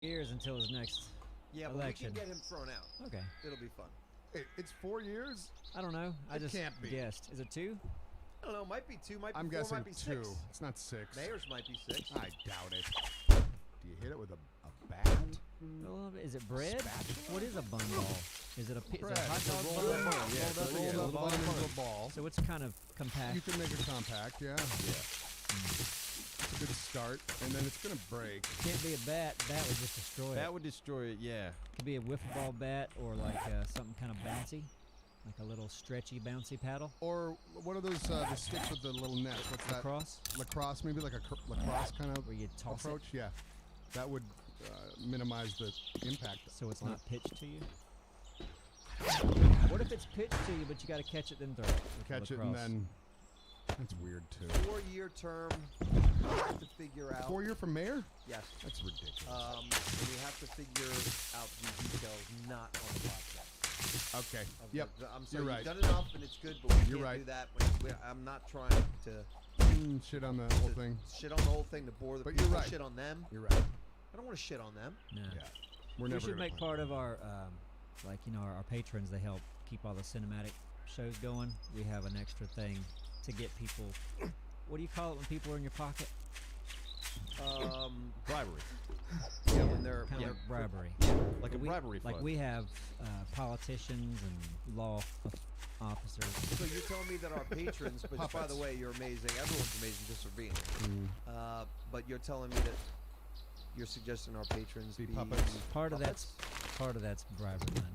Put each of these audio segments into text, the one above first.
years until his next Yeah, but election. we can get him thrown out. Okay. It'll be fun. Wait, it's 4 years? I don't know. I It just can't be. guessed. Is it 2? I don't know. Might be 2, might be I'm 4, guessing might be 2. 6. It's not 6. Mayor's might be 6. I doubt it. Do you hit it with a bat? Well, is it bread? Spatula? What is a bun ball? Is it a, is it a Bread. hot dog Rolled bun? up bun, yeah, rolled up, yeah, rolled rolled up up bun bun. into a ball. So it's kind of compact. You can make it compact, yeah. It's a good start, and then it's gonna break. Can't be a bat. Bat would just destroy That it. would destroy it, yeah. Could be a wiffle ball bat or like something kind of bouncy, like a little stretchy bouncy paddle. Or what are those the sticks with the little net? What's that? Lacrosse, Lacrosse, maybe like a lacrosse kind of where you toss approach. Yeah, that would minimize the impact. it so it's on not it. pitched to you. What if it's pitched to you, but you got to catch it then throw it? with the Catch it and lacrosse? then. That's weird too. 4-year term. You have to figure out. 4 year for mayor? Yes. That's ridiculous. And we have to figure out the details not on the podcast. Okay. Of Yep. I'm sorry. You're You've right. done enough, and it's good, but we You're can't right. do that. I'm not trying to Shit on the whole thing. shit on the whole thing to bore the But people. you're right. Shit on them. You're right. I don't want to shit on them. No. Yeah. We're We never should gonna make find part of our, like, you know, our patrons, they help keep all the cinematic shows going. We have an extra thing to get people, what do you call it when people are in your pocket? Bribery. Yeah, when they're Kind of like bribery. Like a We- bribery fund. Like we have politicians and law officers. So you're telling me that our patrons, which by Puppets. the way, you're amazing. Everyone's amazing just for being here. Mm. But you're telling me that you're suggesting our patrons Be be puppets. Part of puppets? that's bribery money.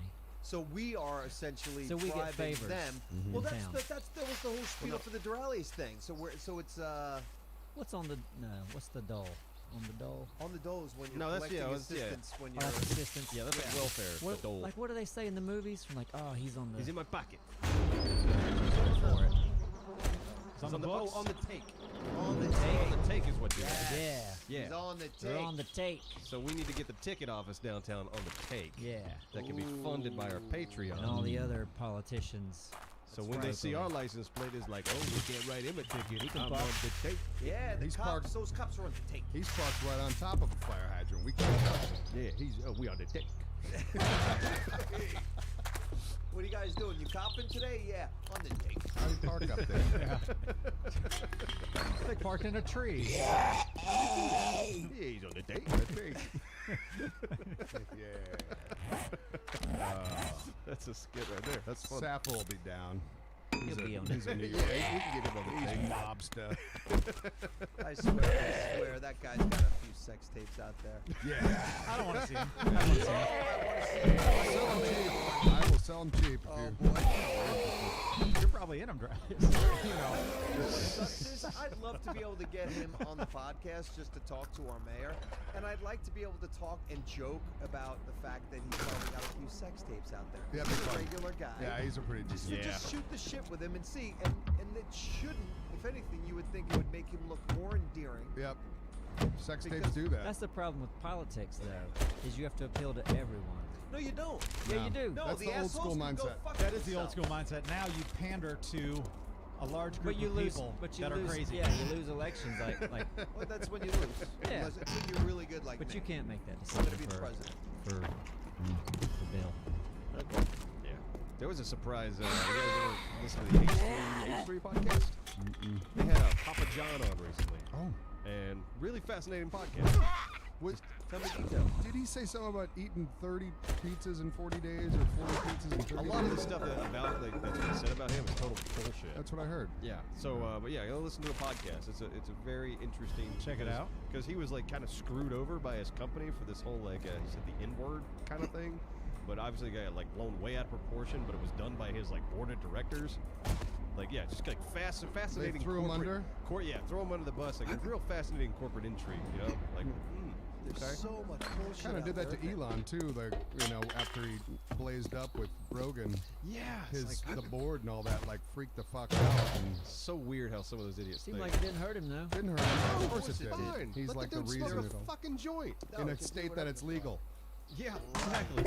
So we are essentially So we get bribing favors them. in Well, town. that was the whole spiel no. for the Durales thing. So it's What's on the what's the dole? On the dole? on the doles when you're No, that's- collecting yeah, that's- yeah. assistance when Oh, you're. that's assistance. Yeah, that's like welfare. What, the dole. like what do they say in the movies? From like, oh, he's on the. He's in my pocket. for it. He's on the books? Oh, on the take. on the On take. the take is what you Yes. Yeah. Yeah. He's on the They're take. on the take. So we need to get the ticket office downtown on the take. Yeah. That can be funded by our Patreon. And all the other politicians. So That's when they right. see our license plate, it's like, oh, we can't write him a ticket. can I'm park- on the take. Yeah, the He's cops. parked- Those cops are on the take. He's parked right on top of a fire hydrant. We can't touch him. Yeah, he's we on the take. What are you guys doing? You copping today? Yeah, on the take. How do you park up there? They parked in a tree. Yeah, he's on the take. Yeah. That's a skit right there. That's fun. Sappho will be down. He'll be on He's it. a New Yeah, York. we can get him on the He's take. mobster. I swear, that guy's got a few sex tapes out there. Yeah. I don't want to see him. I want to see. Sell him cheap. I will sell him cheap if Oh you. boy. You're probably in him, Travis. I'd love to be able to get him on the podcast just to talk to our mayor, and I'd like to be able to talk and joke about the fact that he's probably got a few sex tapes out there. Yeah, He's big a fun. regular guy. Yeah, he's a pretty Just, decent. to just shoot the shit with him and see, and it shouldn't. If anything, you would think it would make him look more endearing. Yep. Sex tapes Because do that. That's the problem with politics, though, is you have to appeal to everyone. No, you don't. Yeah, No. you do. No, That's the the old assholes school can go mindset. fuck That is the old themselves. school mindset. Now you pander to a large group But you of lose. people But you that lose. are crazy. Yeah, you lose elections. Like. Well, that's when you lose. Yeah. Unless it's when you're really good like But me. you can't make that I'm decision gonna be the president. for Bill. Yeah. There was a surprise. You guys ever listen to the H3 podcast? They had Papa John on recently. Oh. And really fascinating podcast. What, Tell me details. did he say something about eating 30 pizzas in 40 days or 40 pizzas in 30 A days? lot of the stuff that's been said about him is total bullshit. That's what I heard. Yeah. So, but yeah, go listen to the podcast. It's a very interesting. Check it out. Because he was like kind of screwed over by his company for this whole like he said the N-word kind of thing, but obviously got like blown way out of proportion. But it was done by his like board of directors. Like yeah, just like fascinating. threw him corporate- under? Yeah, throw him under the bus. Like a real fascinating corporate intrigue. You know, like. There's Okay. so much bullshit. Kind of out did that there. to Elon too, like after he blazed up with Rogan, Yeah. It's his like, the board and all that like freaked the fuck out and so weird how some of those idiots Seemed think. like it didn't hurt him though. didn't hurt him. Oh, Of course it did. fine. He's Let like the the dude reason smoke it'll, a fucking joint. No, in he a can do state that whatever it's the fuck. legal. Yeah, exactly.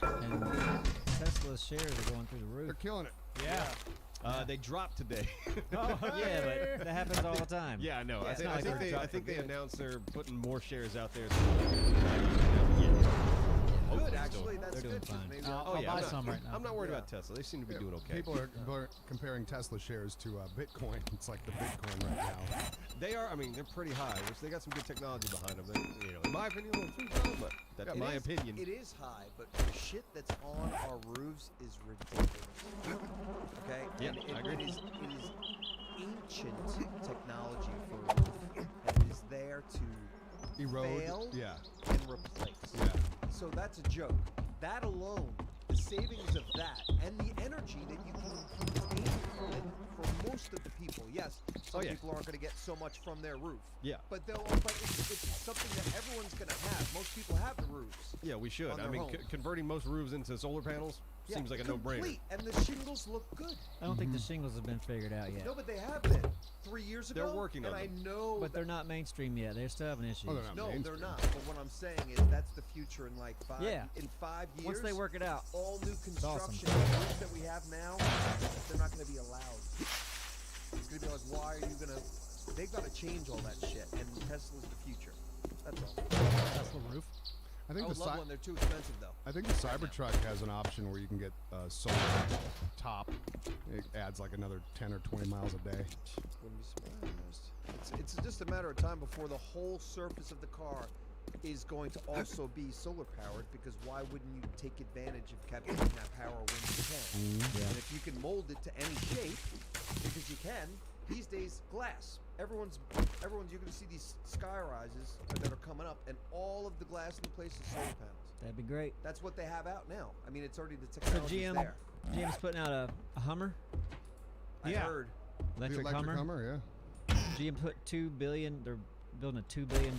And Tesla's shares are going through the roof. They're killing it. Yeah. They dropped today. Oh, Yeah, but that happens all the time. Yeah, I know. Yeah, I it's think, not I like think they're they, I dropped think for they good. announced they're putting more shares out there. Good, actually. That's They're doing good. 'cause fine. maybe I'll they'll- buy I'm not, some right now. I'm not worried Yeah. about Tesla. They seem to be doing okay. People are comparing Tesla shares to Bitcoin. It's like the Bitcoin right now. They are. I mean, they're pretty high. Which they got some good technology behind them. They, in my opinion, a little too high, but that's It my is- opinion. It is high, but the shit that's on our roofs is ridiculous. Okay? Yeah, And I agree. It is ancient technology for a roof that is there to Erode. fail Yeah. and replace. Yeah. So that's a joke. That alone, the savings of that, and the energy that you can obtain from it for most of the people. Yes, some Oh, yeah. people aren't going to get so much from their roof. Yeah. But it's something that everyone's going to have. Most people have the roofs. Yeah, we should. on I their mean, homes. converting most roofs into solar panels Yeah, seems like a no-brainer. complete, and the shingles look good. I don't think the shingles have been figured out yet. No, but they have been 3 years ago. They're working and on I them. know. But they're not mainstream yet. They still having issues. Oh, they're not. No, mainstream. they're not. But what I'm saying is that's the future in like five. Yeah. In 5 years. Once they work it out. all new awesome. construction roofs that we have now, they're not going to be allowed. It's going to be like, why are you going to? They've got to change all that shit, and Tesla's the future. That's all. Tesla roof. I I think would the love one. They're too expensive though. I think the Cybertruck has an option where you can get solar top. It adds like another 10 or 20 miles a day. Wouldn't be surprised. It's just a matter of time before the whole surface of the car is going to also be solar powered, because why wouldn't you take advantage of capturing that power when you can? Yeah. And if you can mold it to any shape, because you can, these days glass. Everyone's you're going to see these sky rises that are coming up, and all of the glass in the place is solar panels. That'd be great. That's what they have out now. I mean, it's already the So technology's there. GM's putting out a Hummer, I Yeah. heard. The electric electric Hummer. yeah. GM put $2 billion. They're building a $2 billion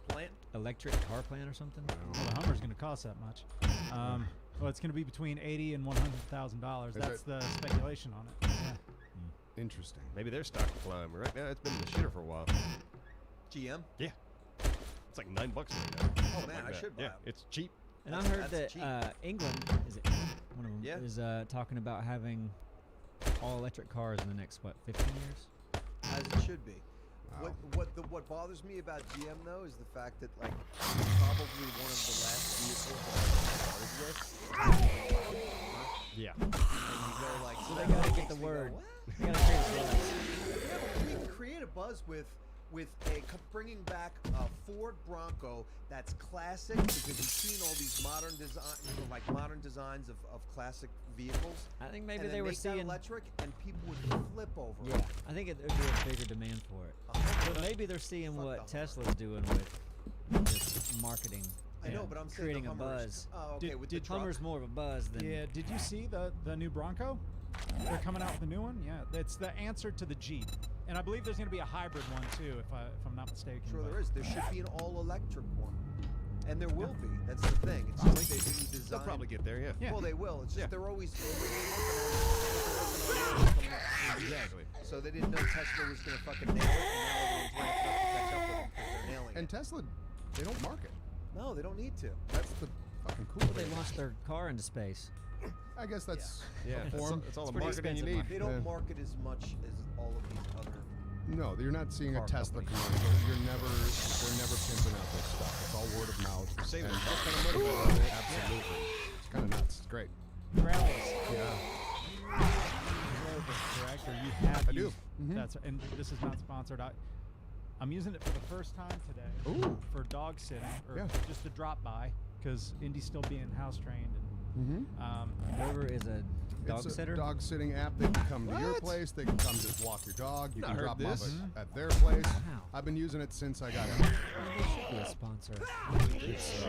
Plant. electric car plant or something. Well, the Hummer's going to cost that much. Well, it's going to be between $80,000 and $100,000. That's it? the speculation on it. Yeah. Interesting. Maybe their stock will climb. Right now, it's been in the shitter for a while. GM. Yeah. It's like $9 right now. Oh Something man, like I that. should buy Yeah, 'em. it's cheap. And I That's- heard that's that cheap. England, is it one of them, Yeah. is talking about having all electric cars in the next 15 years? As it should be. Wow. What bothers me about GM though is the fact that like it's probably one of the last vehicles that I started with. Yeah. And you go like, So they seven gotta get weeks the and you go, word. "What?" They gotta create a buzz. Yeah, but we can create a buzz with bringing back a Ford Bronco that's classic, because you've seen all these modern designs of classic vehicles. I think maybe and they then were make that seeing. electric, and people would flip over. Yeah, it. I think there'd be a bigger demand for it. But maybe they're seeing Fuck what the Hummer. Tesla's doing with this marketing. I know, and but I'm saying creating the a Hummer is- buzz. Oh, okay. Did- with did the truck. Hummer's more of a buzz than. Yeah. Did you see the new Bronco? They're coming out with a new one. Yeah, it's the answer to the Jeep, and I believe there's going to be a hybrid one too, if I'm not mistaken. Sure, but- there is. There should be an all-electric one, and there will be. That's the thing. It's just they didn't design. They'll probably get there, yeah. Yeah. Well, they will. It's just Yeah. they're always working on it. Exactly. So they didn't know Tesla was going to fucking nail it, and now everyone's ramped up to catch up with them because they're nailing And it. Tesla, they don't market. No, they don't need to. That's the fucking cool Well, they thing. launched their car into space. I guess that's Yeah. a It's, form. it's all the pretty marketing you expensive need. They don't Yeah. market as much as all of these other. No, you're not seeing a Car Tesla companies. commercial. They're never pimping out their stuff. It's all word of mouth. Saving And- a ton of money by doing it. Absolutely. It's kind of nuts. It's great. Gravis. Yeah. Correct? Or you have I do. used- Mhm. That's and this is not sponsored. I'm using it for the first time today. Ooh. For dog sitting or Yeah. just to drop by, because Indy's still being house trained. Mm-hmm. And, Rover is a dog It's a sitter. dog sitting app. They can come to your What? place. They can come just walk your dog. You Not can heard drop them off this. at their place. Wow. I've been using it since I got it. They should be a sponsor. It's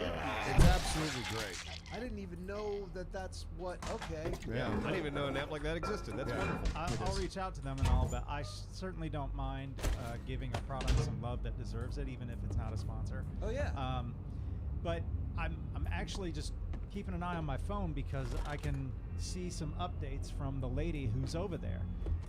absolutely great. I didn't even know that that's what. Okay. Yeah. I didn't even know an app like that existed. That's Yeah. wonderful. I'll reach out to them and all, but I certainly don't mind giving a product some love that deserves it, even if it's not a sponsor. Oh yeah. But I'm actually just keeping an eye on my phone because I can see some updates from the lady who's over there.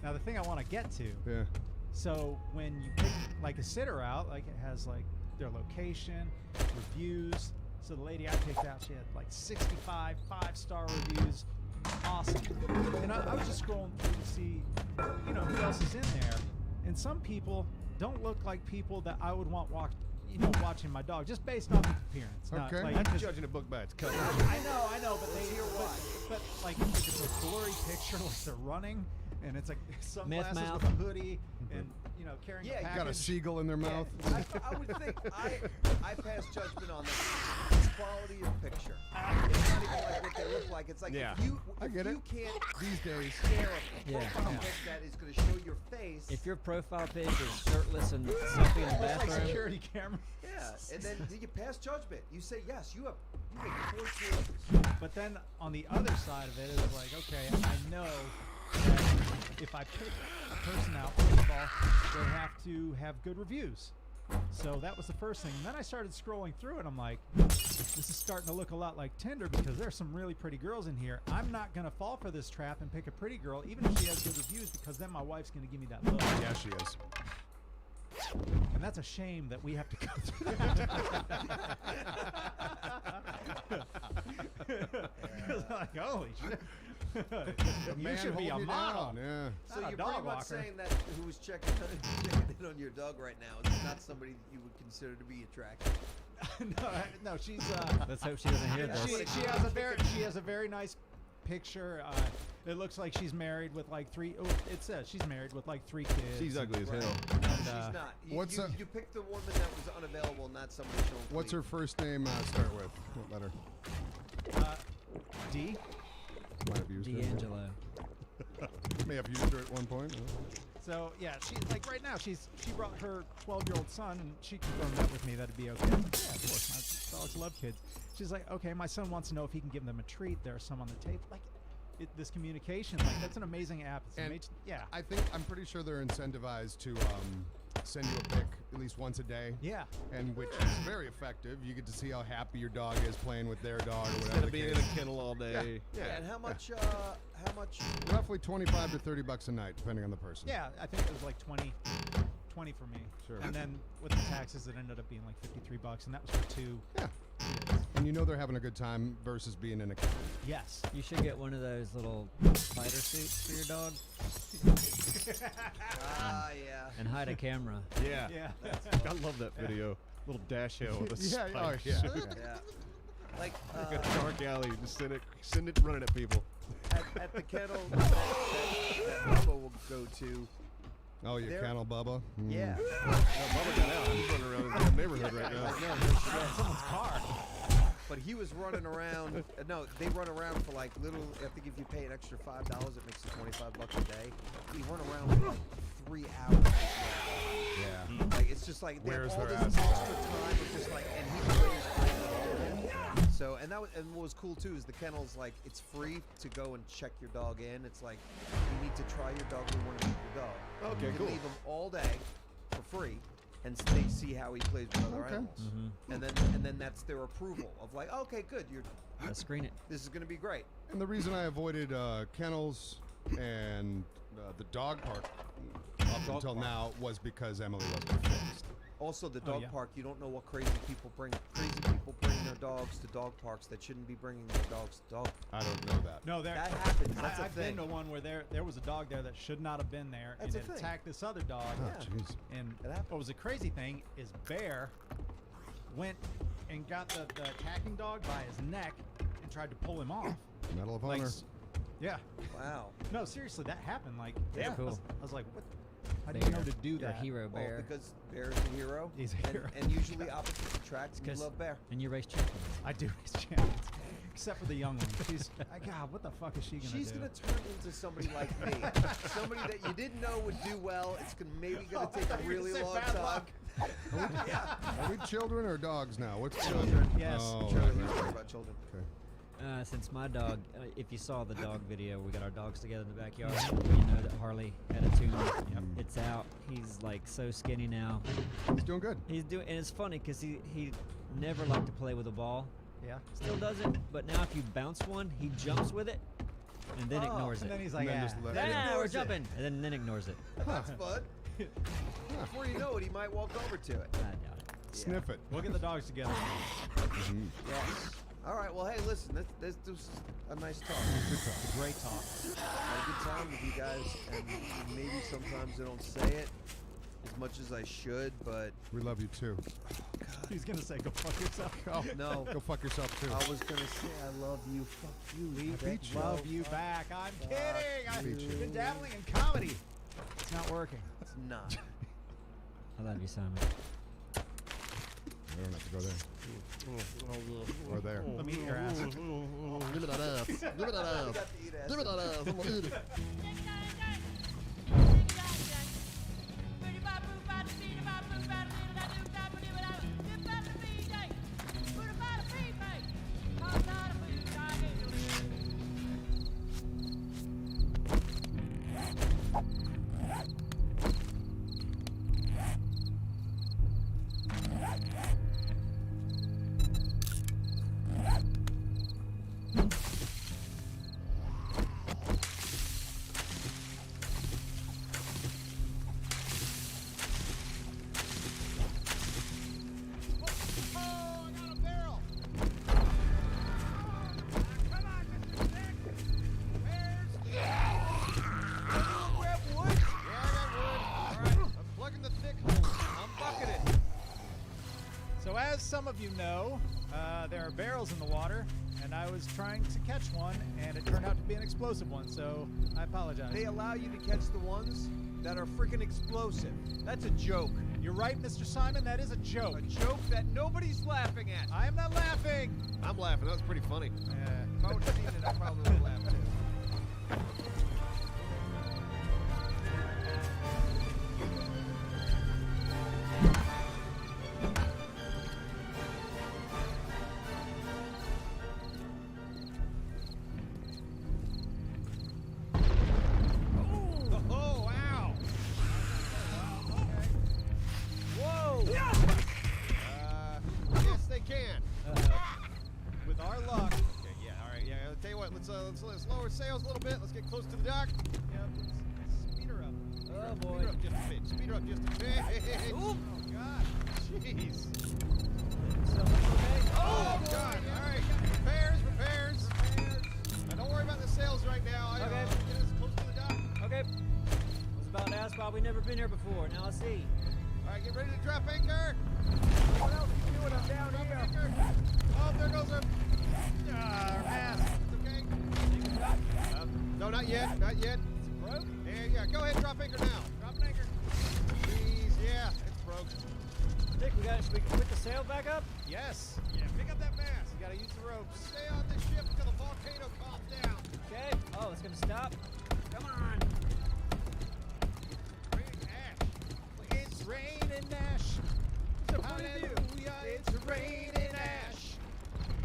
Now the thing I want to get to, Yeah. so when you pick like a sitter out, like it has like their location, reviews. So the lady I picked out, she had like 65 5-star reviews. awesome. And I was just scrolling through to see, who else is in there. And some people don't look like people that I would want watching my dog, just based on his appearance. Not, Okay. like, Not just- judging a book by its cover. I know, but but like if it's a blurry picture, like they're running, and it's like sunglasses with mouth. a hoodie, and carrying Yeah, a you package. Got a seagull in their mouth. Yeah, I would think I pass judgment on the quality of picture. It's not even like what they look like. It's like Yeah. if you I get it. can't These days. share a Yeah. profile Yeah. pic that is going to show your face. If your profile pic is shirtless and selfie in the Looks like bathroom, security camera. yeah, and then you pass judgment. You say yes. You make poor choices. But then on the other side of it, it was like, okay, I know that if I pick a person out, first of all, they have to have good reviews. So that was the first thing. And then I started scrolling through it. I'm like, this is starting to look a lot like Tinder because there's some really pretty girls in here. I'm not going to fall for this trap and pick a pretty girl, even if she has good reviews, because then my wife's going to give me that look. Yeah, she is. And that's a shame that we have to go through that. Like, holy shit. You Man, should be a hold you model. down, yeah. So Not a you're dog pretty much walker. saying that who was checking in on your dog right now is not somebody that you would consider to be attractive. no, she's let's hope she doesn't hear Yeah, this. she has a very nice picture. It looks like she's married with like three. Oh, it says she's married with like 3 kids. She's ugly as Right. hell. No, And, she's not. what's you, a- you picked the woman that was unavailable, not somebody showing. What's her bleed. first name start with? What letter? D. Might have used it. D'Angelo. May have used her at one point. So yeah, she like right now she brought her 12-year-old son, and she confirmed that with me that'd be okay. I'm like, yeah, of course, my dogs love kids. She's like, okay, my son wants to know if he can give them a treat. There are some on the table. Like this communication, like that's an amazing app. It's And amazing. Yeah. I'm pretty sure they're incentivized to send you a pic at least once a day. Yeah. And which is very effective. You get to see how happy your dog is playing with their dog or Instead whatever. of the being in case. a kennel all day. Yeah, and how much? Roughly 25 to 30 bucks a night, depending on the person. Yeah, I think it was like 20 for me. Sure. And then with the taxes, it ended up being like $53, and that was for 2. Yeah. And you know they're having a good time versus being in a kennel. Yes. You should get one of those little fighter suits for your dog Yeah. and hide a camera. Yeah. Yeah. I love that video. Little dash hill with a Yeah, spike. oh, yeah. Yeah. Like Like a dark alley. Just send it running at people. at the kennel that Bubba will go to. Oh, you They're- kennel Bubba? Mm. Yeah. Bubba got out. He's running around his damn neighborhood right now. Someone's car. But he was running around. No, they run around for like little. I think if you pay an extra $5, it makes it $25 a day. He run around for like 3 hours. Yeah. Like it's just like they have Wears all their this asses extra time of just like, and he plays all day. So and what was cool too is the kennel's like it's free to go and check your dog in. It's like you need to try your dog. We want to keep your dog. Okay, you can cool. leave him all day for free, and they see how he plays with other Okay. animals. And then that's their approval of like, okay, good, Let's screen it. this is gonna be great. And the reason I avoided kennels and the dog park up until now was because Emily wasn't fixed. Also, the Oh, dog yeah. park, you don't know what crazy people bring. Crazy people bring their dogs to dog parks that shouldn't be bringing their dogs to dog parks. I don't know that. No, there. That happens. That's a I've thing. been to one where there was a dog there that should not have been there, That's and a it thing. attacked this other dog. Oh, Yeah. jeez. And It happens. what was the crazy thing is Bear went and got the attacking dog by his neck and tried to pull him off. Medal of Like, Honor. yeah. Wow. No, seriously, that happened. Like, Yeah. I Cool. was like, what? How do you know to do You're a that? hero, Well, Bear. because Bear's a hero. He's a and, hero. And usually opposites attract. You 'cause- love Bear. And you race champions. I do raise champions, except for the young one. She's, God, what the fuck is she gonna She's do? gonna turn into somebody like me, somebody that you didn't know would do well. It's maybe gonna take a really long time. Yeah. Are we children or dogs now? What's Children. Yes. Oh, Children. right, He's right. talking about children. Okay. Since my dog, if you saw the dog video, we got our dogs together in the backyard. You know that Harley had a tune. It's out. He's like so skinny now. He's doing good. He's doing, and it's funny because he never liked to play with a ball. Yeah. Still doesn't. But now if you bounce one, he jumps with it, and then Oh, ignores And it. then he's like, then yeah. just let it Yeah, we're ignores it. jumping, and then ignores it. That's fun. Before you know it, he might walk over to it. I doubt it. Sniff it. We'll get the dogs together. Yes. All All right. Well, hey, listen. This was a nice talk. Good talk. Great talk. Had a good time with you guys, and maybe sometimes I don't say it as much as I should, but We love you too. He's gonna say, "Go fuck yourself." Oh, no. go fuck yourself too. I was gonna say I love you. Fuck you. We beat you. love you back. I'm kidding. I've Beat you. been dabbling in comedy. It's not working. It's not. I love you, Simon. We don't have to go there. Or there. Let me eat your ass. Give me that ass. Give me that ass. Give me that ass. I'm gonna eat it. So as some of you know, there are barrels in the water, and I was trying to catch one, and it turned out to be an explosive one, so I apologize. They allow you to catch the ones that are freaking explosive. That's a joke. You're right, Mr. Simon, that is a joke. A joke that nobody's laughing at. I am not laughing. I'm laughing. That was pretty funny. If I would have seen it, I probably would have laughed too. Oh, wow. Whoa! Yes, they can. With our luck. Okay, yeah, all right, yeah. I'll tell you what, let's lower sails a little bit. Let's get close to the dock. Yep, let's speed her up. Oh Speed boy. her up just a bit. Speed her up just a bit. Oh, God. Jeez. So much okay? Oh, God. All right. Repairs. Now, don't worry about the sails right now. Okay. Get us close to the dock. Okay. I was about to ask why we've never been here before. Now I see. All right, get ready to drop anchor. What else are you doing? I'm down Drop here. anchor. Oh, there goes our mast. It's okay. No, not yet. Not yet. Broke? Yeah. Go ahead, drop anchor now. Drop an anchor. Jeez, yeah, it's broke. Dick, should we put the sail back up? Yes. Yeah, pick up that mast. You gotta use the ropes. Stay on this ship until the volcano calms down. Okay. Oh, it's gonna stop. Come on. Raining ash. It's raining ash. It's a hallelujah. It's raining ash.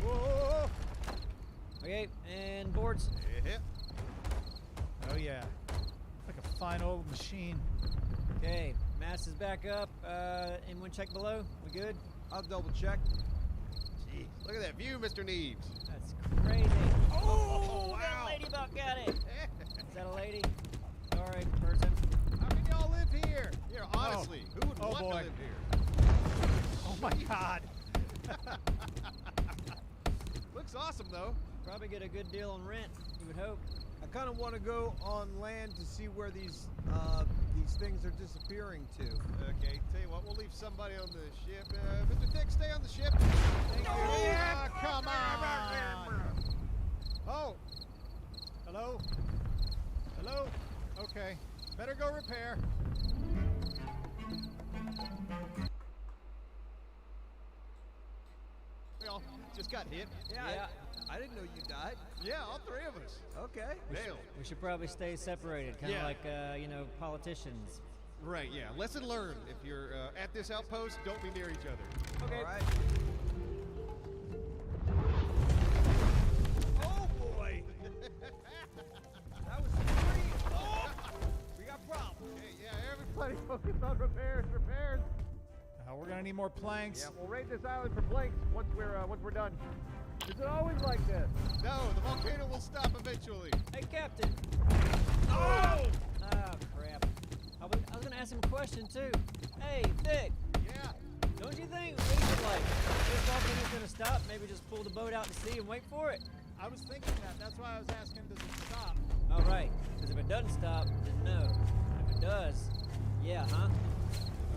Whoa. Okay, and boards. Yeah. Oh, yeah. Like a fine old machine. Okay, mast is back up. Anyone check below? We good? I'll double check. Jeez, look at that view, Mr. Neebs. That's crazy. Oh, That wow. ladybug got it. Is that a lady? Sorry, person. How can y'all live here? Yeah, honestly, who would Oh, want boy. to live here? Oh, my God. Looks awesome, though. Probably get a good deal on rent, you would hope. I kind of want to go on land to see where these things are disappearing to. Okay, tell you what, we'll leave somebody on the ship. Mr. Dick, stay on the ship. Thank you. Ah, come on. Oh. Hello? Hello? Okay. Better go repair. We all just got hit. Yeah. I didn't know you died. Yeah, all three of us. Okay. Nailed. We should probably stay separated, kind of Yeah. like, politicians. Right, yeah. Lesson learned. If you're at this outpost, don't be near each other. Okay. All right. Oh boy. That was great. Oh, we got problems. Hey, yeah, everybody focus on repairs. We're gonna need more planks. Yeah, we'll raid this island for planks once we're done. Is it always like this? No, the volcano will stop eventually. Hey, Captain. Oh! Oh, crap. I was gonna ask him a question, too. Hey, Dick. Yeah. Don't you think we should, like, if all things gonna stop, maybe just pull the boat out to sea and wait for it? I was thinking that. That's why I was asking, does it stop? All right, because if it doesn't stop, then no. If it does, yeah, huh?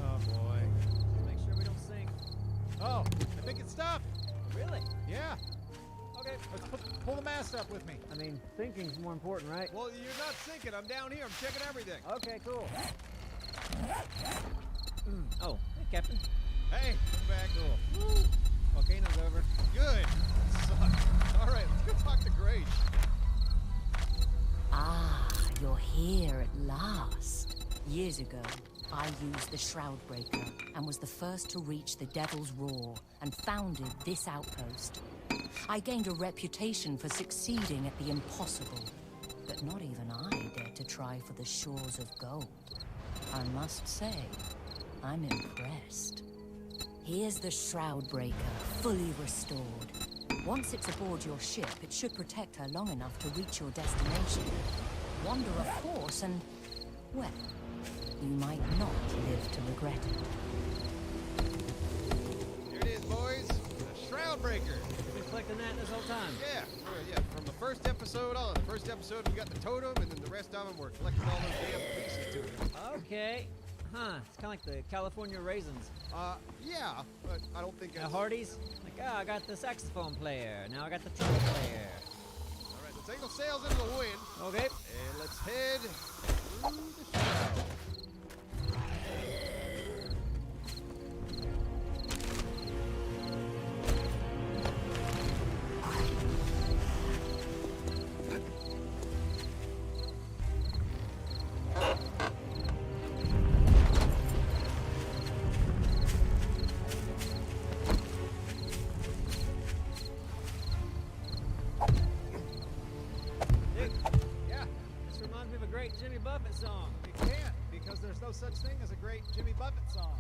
Oh, boy. Make sure we don't sink. Oh, I think it stopped. Really? Yeah. Okay. Let's pull the mast up with me. I mean, sinking's more important, right? Well, you're not sinking. I'm down here. I'm checking everything. Okay, cool. Oh, hey, Captain. Hey, I'm back. Cool. Volcano's over. Good. All right, let's go talk to Grace. Ah, you're here at last. Years ago, I used the Shroudbreaker and was the first to reach the Devil's Roar and founded this outpost. I gained a reputation for succeeding at the impossible, but not even I dared to try for the shores of gold. I must say, I'm impressed. Here's the Shroudbreaker, fully restored. Once it's aboard your ship, it should protect her long enough to reach your destination. Wander a course and, well, you might not live to regret it. Here it is, boys. The Shroudbreaker. You've been collecting that this whole time? Yeah. From the first episode on. The first episode, we got the totem, and then the rest of them, we're collecting all those damn pieces to it. Okay. Huh, it's kind of like the California raisins. Yeah, but I don't think At Hardee's? Like, I got the saxophone player. Now I got the trumpet player. All right, let's angle sails into the wind, Okay. and let's head through the shroud. Dick, Yeah. this reminds me of a great Jimmy Buffett song. You can't, because there's no such thing as a great Jimmy Buffett song.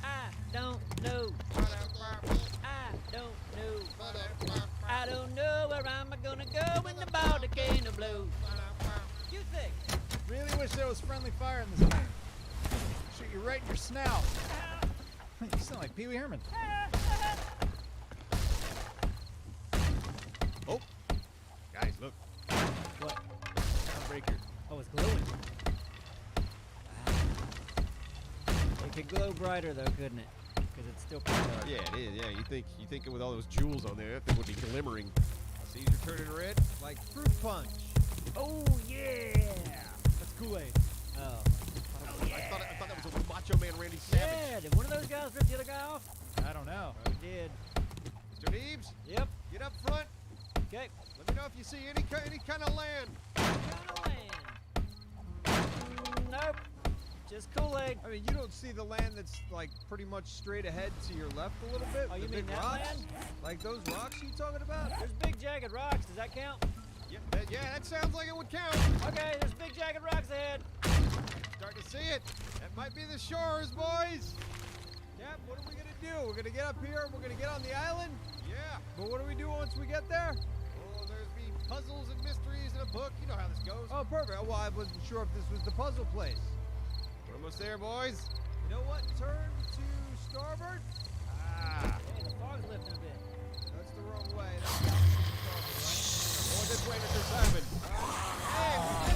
I don't know. I don't know. I don't know where I'm gonna go when the volcano blows. You think? Really wish there was friendly fire in this game. Shoot you right in your snout. You sound like Pee Wee Herman. Oh, guys, look. What? Shroudbreaker. Oh, it's glowing. Wow. It could glow brighter though, couldn't it? Because it's still pretty dark. Yeah, it is. Yeah, you think with all those jewels on there, that thing would be glimmering. See, you're turning red like fruit punch. Oh, yeah! That's Kool-Aid. Oh. I thought that was a Macho Man Randy Savage. Yeah, did one of those guys rip the other guy off? I don't know. We did. Mr. Neebs, Yep. get up front. Okay. Let me know if you see any kind of land. Nope. Just Kool-Aid. I mean, you don't see the land that's like pretty much straight ahead to your left a little bit. Oh, the you mean big that rocks? land? Like those rocks you talking about? There's big jagged rocks. Does that count? Yeah, that sounds like it would count. Okay, there's big jagged rocks ahead. Starting to see it. That might be the shores, boys. Yep. What are we gonna do? We're gonna get up here. We're gonna get on the island. Yeah. But what do we do once we get there? Oh, there's be puzzles and mysteries in a book. You know how this goes. Oh, perfect. Well, I wasn't sure if this was the puzzle place. We're almost there, boys. You know what? Turn to starboard. Ah. Hey, the fog's lifting a bit. That's the wrong way. That's the starboard, right? Going this way, Mr. Simon. Hey, we did